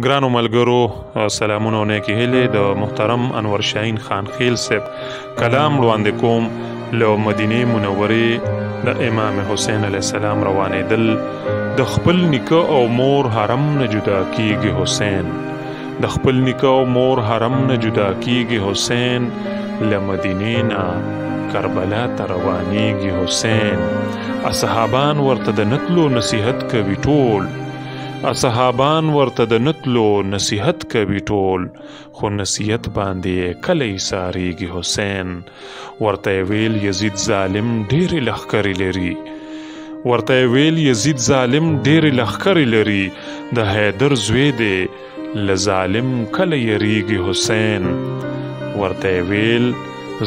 ګرانو ملګرو سلامونه او نیکې هیلې د محترم انور شاهین خان خیل صاحب کلام وړاندې کوم له مدینې منورې د امام حسین علیه السلام روانېدل د خپل نیکه او مور حرم نه جدا کیږي حسین د خپل نیکه او مور حرم نه جدا کیږي حسین له مدینې نه کربلا ته روانېږي حسین اصحابان ورته د نتلو نصیحت کوي ټول اصحابان ورته د نتلو نصیحت کوي ټول خو نصیحت باندې کله ایساریږي حسین ورته ویل یزید ظالم ډېرې لښکرې لري ورته ویل یزید ظالم ډېرې لښکرې لري د حیدر زوی دی له ظالم کله یریږي حسین ورته ویل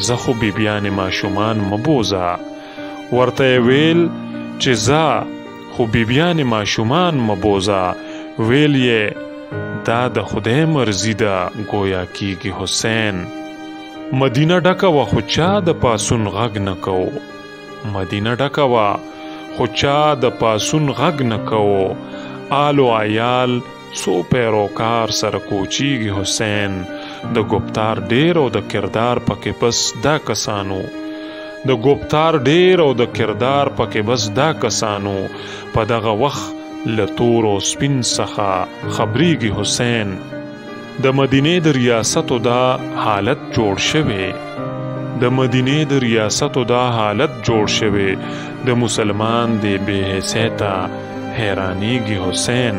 زه خو بیبیانې ماشومان مه بوځه ورته ویل چې زه خو بیبیانې ماشومان مه بوځه ویل یې دا د خدای مرضي ده ګویا کیږي حسین مدینه ډکه وه خو چا د پاسون غږ نه کوو مدینه ډکه وه خو چا د پاسون غږ نه کوو آل و عیال څو پیروکار سره کوچیږي حسین د ګفتار ډیر او د کردار پکې بس دا کسانو د ګفتار ډیر او د کردار پکې بس دا کسانو په دغه وخت له تور او سپین څخه خبریږي حسین د مدینې د ریاستو دا حالت جوړ شوی د مدینې د ریاستو دا حالت جوړ شوی د مسلمان دی بې حیثیته حیرانېږي حسین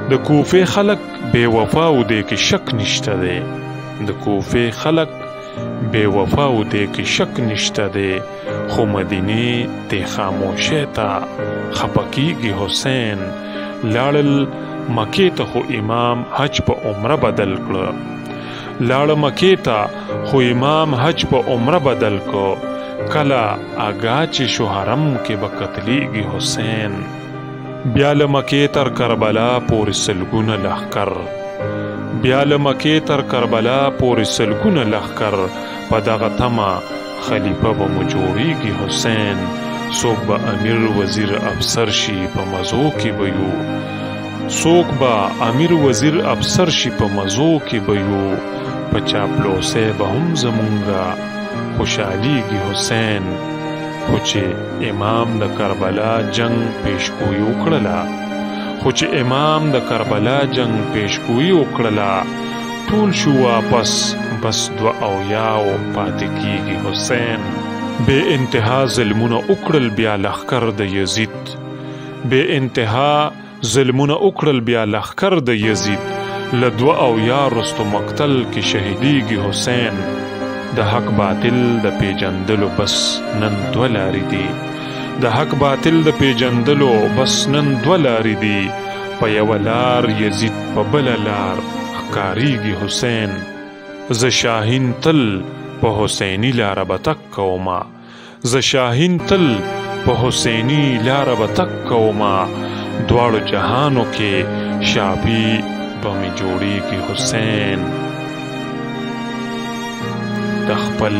د کوفې خلک بې وفا و دی کې شک نشته دی د کوفې خلک بے وفا و دے کې شک نشته دی خو مدینې ته خاموشۍ ته خفه کیږي حسین لاړل مکې ته خو امام حج په عمره بدل کړه لاړه مکې ته خو امام حج په عمره بدل کړه کله آګاه چې شو حرم کې به قتلیږي حسین بیا له مکې تر کربلا پورې سلګونه لښکر بیا له مکې تر کربلا پورې سلګونه لښکر په دغه تمه خلیفه به مو جوړیږي حسین څوک به امیر وزیر افسر شي په مزو کې به یو څوک به امیر وزیر افسر شي په مزو کې به یو په چاپلوسۍ به هم زمونږه خوشحالیږي حسین خو چې امام د کربلا جنگ پیشګویي وکړله خو چې امام د کربلا جنگ پیشګویي وکړله ټول شو واپس بس 2 اویاو پاتې کیږي حسین بے انتها ظلمونه وکړل بیا لښکر د یزید بے انتها ظلمونه وکړل بیا لښکر د یزید له 2 اویا رستو مقتل کې شهیدیږي حسین د حق باطل د پیجندلو بس نن 2 لارې دي د حق باطل د پیجندلو بس نن 2 لارې دي په یوه لار یزید په بله لار ښکاریږي حسین زه شاهین تل په حسیني لاره به تک کومه زه شاهین تل په حسیني لاره به تک کومه دواړو جهانو کې شابي به مې جوړیږي حسین د خپل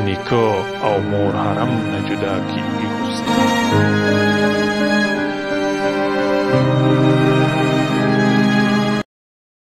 نیکه او مور حرم نه جدا کیږي